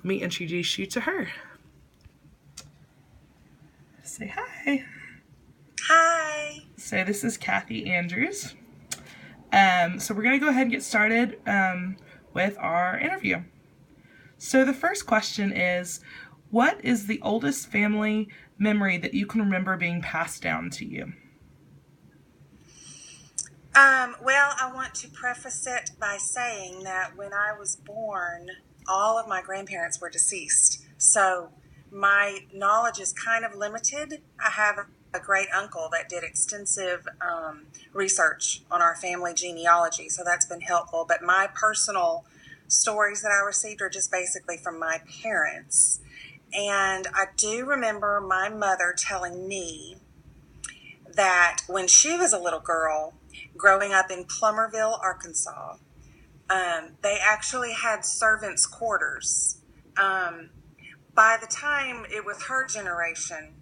me introduce you to her. Say hi. Hi. So this is Kathy Andrews. So we're going to go ahead and get started with our interview. So the first question is, what is the oldest family memory that you can remember being passed down to you? Well, I want to preface it by saying that when I was born, all of my grandparents were deceased. So my knowledge is kind of limited. I have a great uncle that did extensive research on our family genealogy, so that's been helpful. But my personal stories that I received are just basically from my parents. And I do remember my mother telling me that when she was a little girl, growing up in Plummerville, Arkansas, they actually had servants' quarters. By the time it was her generation,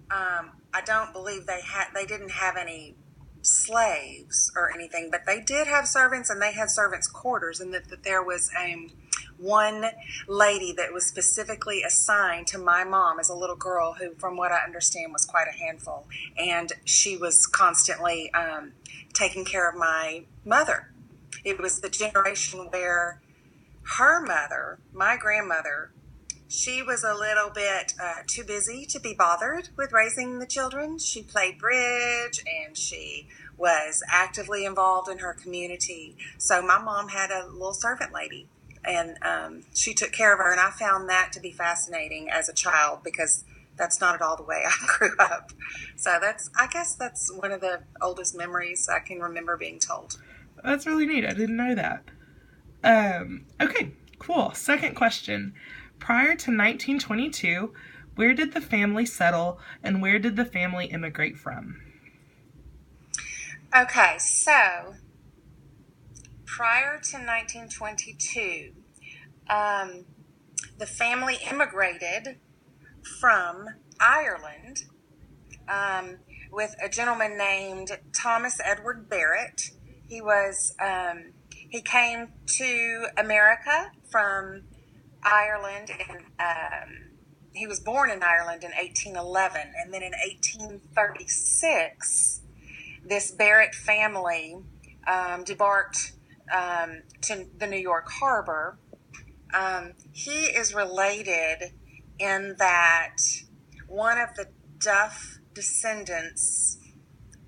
I don't believe they didn't have any slaves or anything, but they did have servants, and they had servants' quarters, and that there was one lady that was specifically assigned to my mom as a little girl who, from what I understand, was quite a handful. And she was constantly taking care of my mother. It was the generation where her mother, my grandmother, she was a little bit too busy to be bothered with raising the children. She played bridge and she was actively involved in her community. So my mom had a little servant lady, and she took care of her. And I found that to be fascinating as a child, because that's not at all the way I grew up. So I guess that's one of the oldest memories I can remember being told. That's really neat. I didn't know that. Okay, cool. Second question. Prior to 1922, where did the family settle and where did the family immigrate from? Okay, so prior to 1922, the family immigrated from Ireland with a gentleman named Thomas Edward Barrett. He came to America from Ireland, and he was born in Ireland in 1811, and then in 1836, this Barrett family debarked to the New York Harbor. He is related in that one of the Duff descendants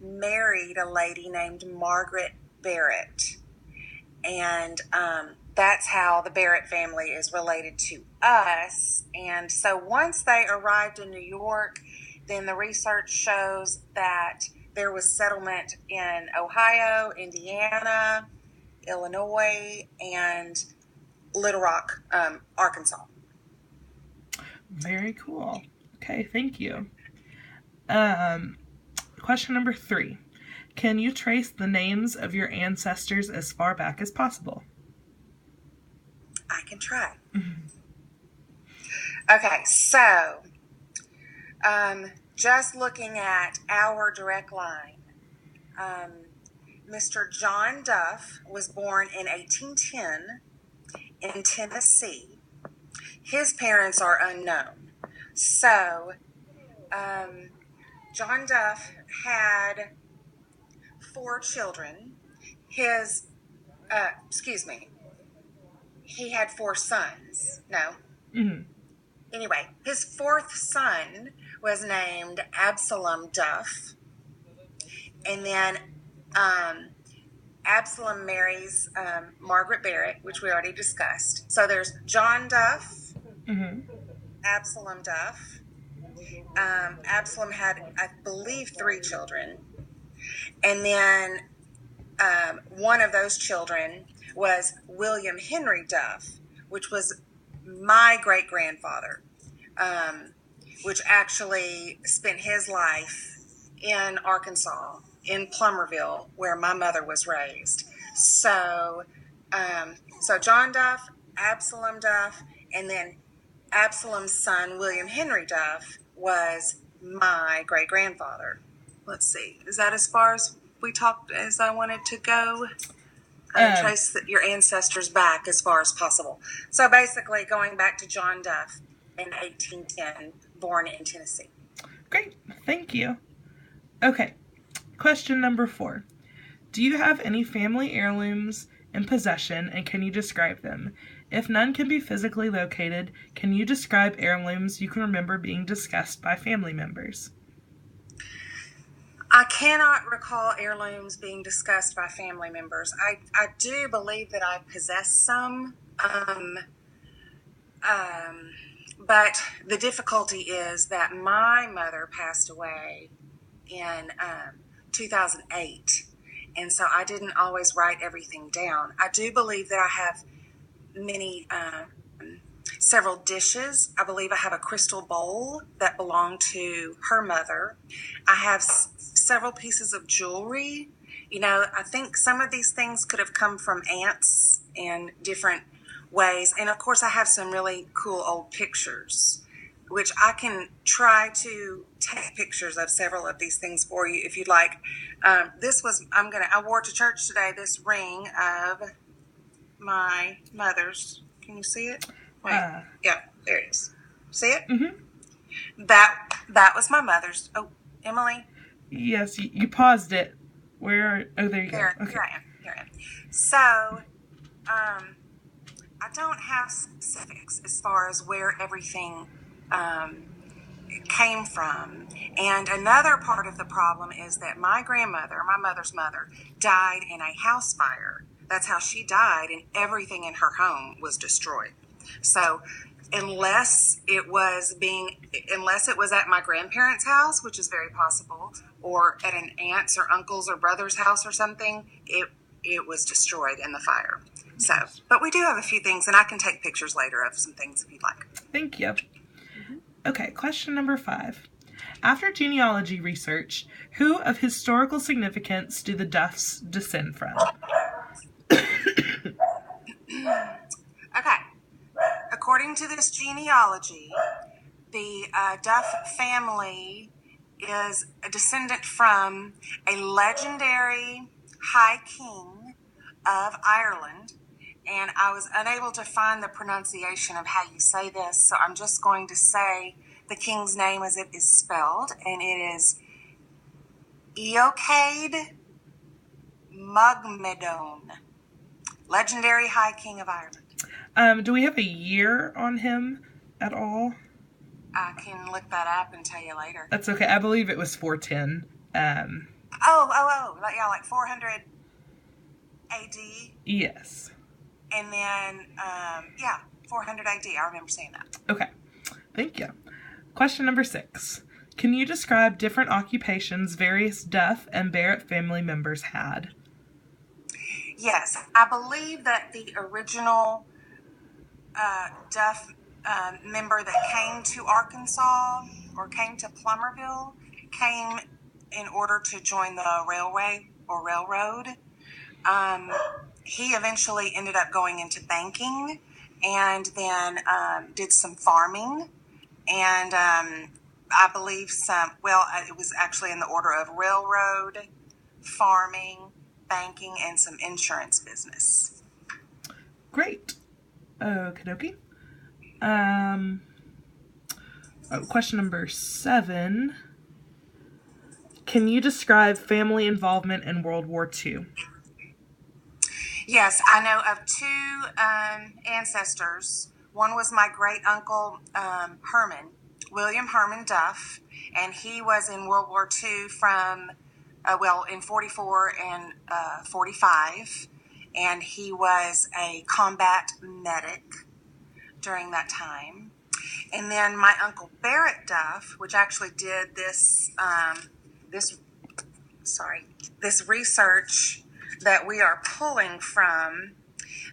married a lady named Margaret Barrett. And that's how the Barrett family is related to us. And so once they arrived in New York, then the research shows that there was settlement in Ohio, Indiana, Illinois, and Little Rock, Arkansas. Very cool. Okay, thank you. Question number 3. Can you trace the names of your ancestors as far back as possible? I can try. Okay, so just looking at our direct line, Mr. John Duff was born in 1810 in Tennessee. His parents are unknown. So John Duff had 4 children. He had 4 sons. No. Mm-hmm. Anyway, his 4th son was named Absalom Duff. And then Absalom marries Margaret Barrett, which we already discussed. So there's John Duff, Absalom Duff. Absalom had, I believe, 3 children. And then one of those children was William Henry Duff, which was my great-grandfather, which actually spent his life in Arkansas, in Plummerville, where my mother was raised. So John Duff, Absalom Duff, and then Absalom's son, William Henry Duff, was my great-grandfather. Let's see. Is that as far as we talked as I wanted to go? Trace your ancestors back as far as possible. So basically, going back to John Duff in 1810, born in Tennessee. Great, thank you. Okay, question number 4. Do you have any family heirlooms in possession, and can you describe them? If none can be physically located, can you describe heirlooms you can remember being discussed by family members? I cannot recall heirlooms being discussed by family members. I do believe that I possess some, but the difficulty is that my mother passed away in 2008, and so I didn't always write everything down. I do believe that I have several dishes. I believe I have a crystal bowl that belonged to her mother. I have several pieces of jewelry. I think some of these things could have come from aunts in different ways. And of course, I have some really cool old pictures, which I can try to take pictures of several of these things for you if you'd like. I wore to church today this ring of my mother's. Can you see it? Wait, yeah, there it is. See it? Mm-hmm. That was my mother's. Oh, Emily? Yes, you paused it. Where? Oh, there you go. Okay. Here I am. So, I don't have specifics as far as where everything came from. And another part of the problem is that my grandmother, my mother's mother, died in a house fire. That's how she died, and everything in her home was destroyed. So unless it was at my grandparents' house, which is very possible, or at an aunt's or uncle's or brother's house or something, it was destroyed in the fire. So, but we do have a few things, and I can take pictures later of some things if you'd like. Thank you. Okay, question number 5. After genealogy research, who of historical significance do the Duffs descend from? Okay. According to this genealogy, the Duff family is a descendant from a legendary High King of Ireland, and I was unable to find the pronunciation of how you say this, so I'm just going to say the king's name as it is spelled, and it is Eochaid Mugmedone, legendary High King of Ireland. Do we have a year on him at all? I can look that up and tell you later. That's okay. I believe it was 410. Yeah, like 400 AD. Yes. And then, 400 AD. I remember saying that. Okay. Thank you. Question number 6. Can you describe different occupations various Duff and Barrett family members had? Yes. I believe that the original Duff member that came to Arkansas or came to Plumerville came in order to join the railway or railroad. He eventually ended up going into banking and then did some farming, and I believe it was actually in the order of railroad, farming, banking, and some insurance business. Great. Okie dokie. Question number 7. Can you describe family involvement in World War II? Yes, I know of 2 ancestors. One was my great uncle Herman, William Herman Duff, and he was in World War II from, in 44 and 45, and he was a combat medic during that time. And then my uncle Barrett Duff, which actually did this research that we are pulling from.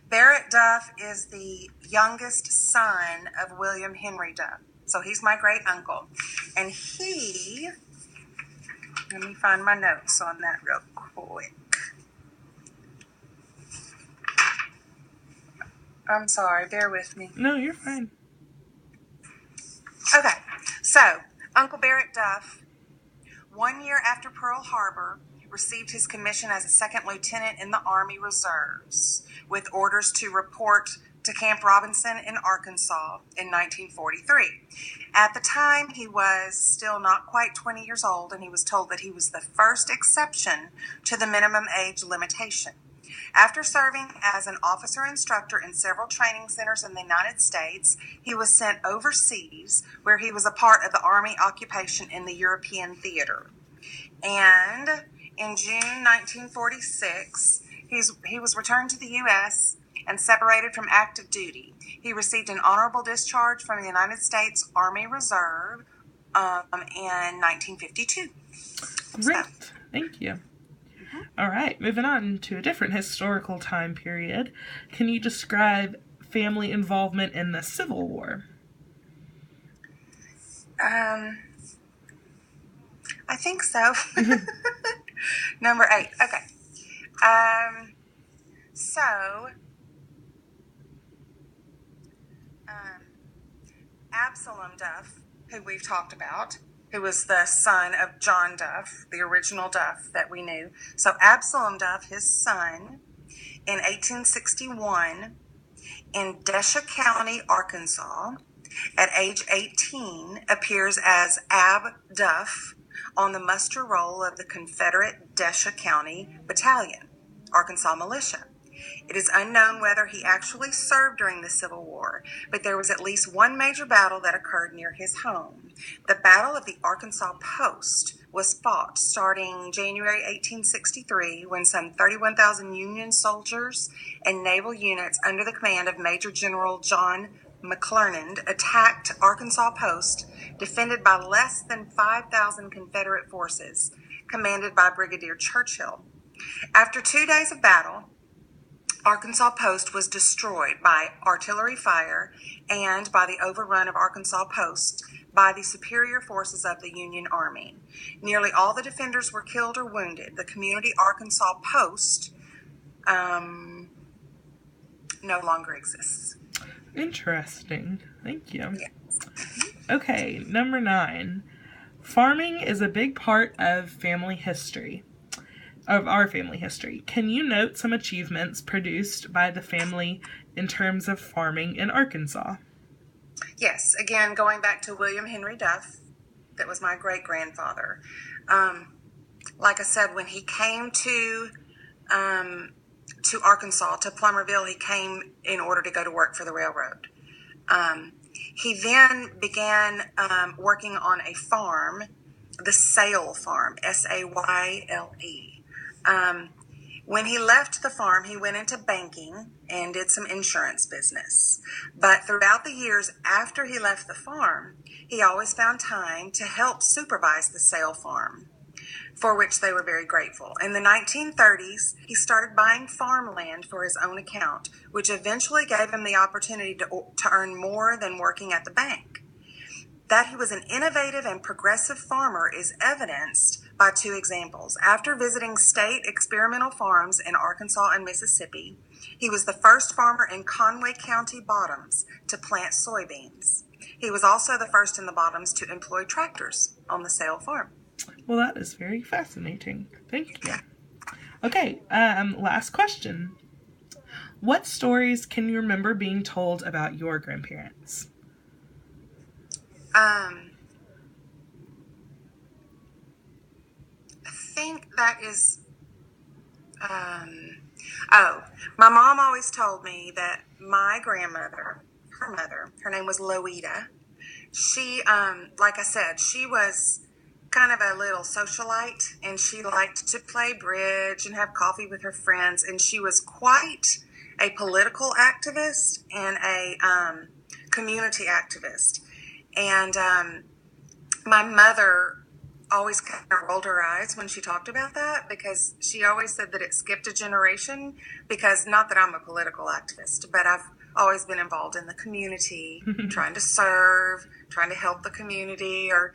Barrett Duff is the youngest son of William Henry Duff. So he's my great uncle. And let me find my notes on that real quick. I'm sorry, bear with me. No, you're fine. Okay, so Uncle Barrett Duff, 1 year after Pearl Harbor, received his commission as a second lieutenant in the Army Reserves, with orders to report to Camp Robinson in Arkansas in 1943. At the time, he was still not quite 20 years old, and he was told that he was the first exception to the minimum age limitation. After serving as an officer instructor in several training centers in the United States, he was sent overseas, where he was a part of the Army occupation in the European theater. And in June 1946, he was returned to the U.S. and separated from active duty. He received an honorable discharge from the United States Army Reserve in 1952. Great. Thank you. All right, moving on to a different historical time period. Can you describe family involvement in the Civil War? I think so. Number 8. Okay. Absalom Duff, who we've talked about, who was the son of John Duff, the original Duff that we knew. So Absalom Duff, his son, in 1861, in Desha County, Arkansas, at age 18, appears as Ab Duff on the muster roll of the Confederate Desha County Battalion, Arkansas Militia. It is unknown whether he actually served during the Civil War, but there was at least one major battle that occurred near his home. The Battle of the Arkansas Post was fought starting January 1863, when some 31,000 Union soldiers and naval units under the command of Major General John McClernand attacked Arkansas Post, defended by less than 5,000 Confederate forces, commanded by Brigadier Churchill. After 2 days of battle, Arkansas Post was destroyed by artillery fire and by the overrun of Arkansas Post by the superior forces of the Union Army. Nearly all the defenders were killed or wounded. The community Arkansas Post no longer exists. Interesting. Thank you. Yes. Okay, number 9. Farming is a big part of family history. Of our family history. Can you note some achievements produced by the family in terms of farming in Arkansas? Yes, again, going back to William Henry Duff, that was my great-grandfather. Like I said, when he came to Arkansas, to Plumerville, he came in order to go to work for the railroad. He then began working on a farm, the Sale Farm, Sayle. When he left the farm, he went into banking and did some insurance business. But throughout the years after he left the farm, he always found time to help supervise the Sale Farm, for which they were very grateful. In the 1930s, he started buying farmland for his own account, which eventually gave him the opportunity to earn more than working at the bank. That he was an innovative and progressive farmer is evidenced by 2 examples. After visiting state experimental farms in Arkansas and Mississippi, he was the first farmer in Conway County Bottoms to plant soybeans. He was also the first in the Bottoms to employ tractors on the Sale Farm. Well, that is very fascinating. Thank you. Okay, last question. What stories can you remember being told about your grandparents? I think that is, my mom always told me that my grandmother, her mother, her name was Loida. She, like I said, she was kind of a little socialite, and she liked to play bridge and have coffee with her friends, and she was quite a political activist and a community activist. And my mother always kind of rolled her eyes when she talked about that, because she always said that it skipped a generation, because not that I'm a political activist, but I've always been involved in the community, trying to serve, trying to help the community, or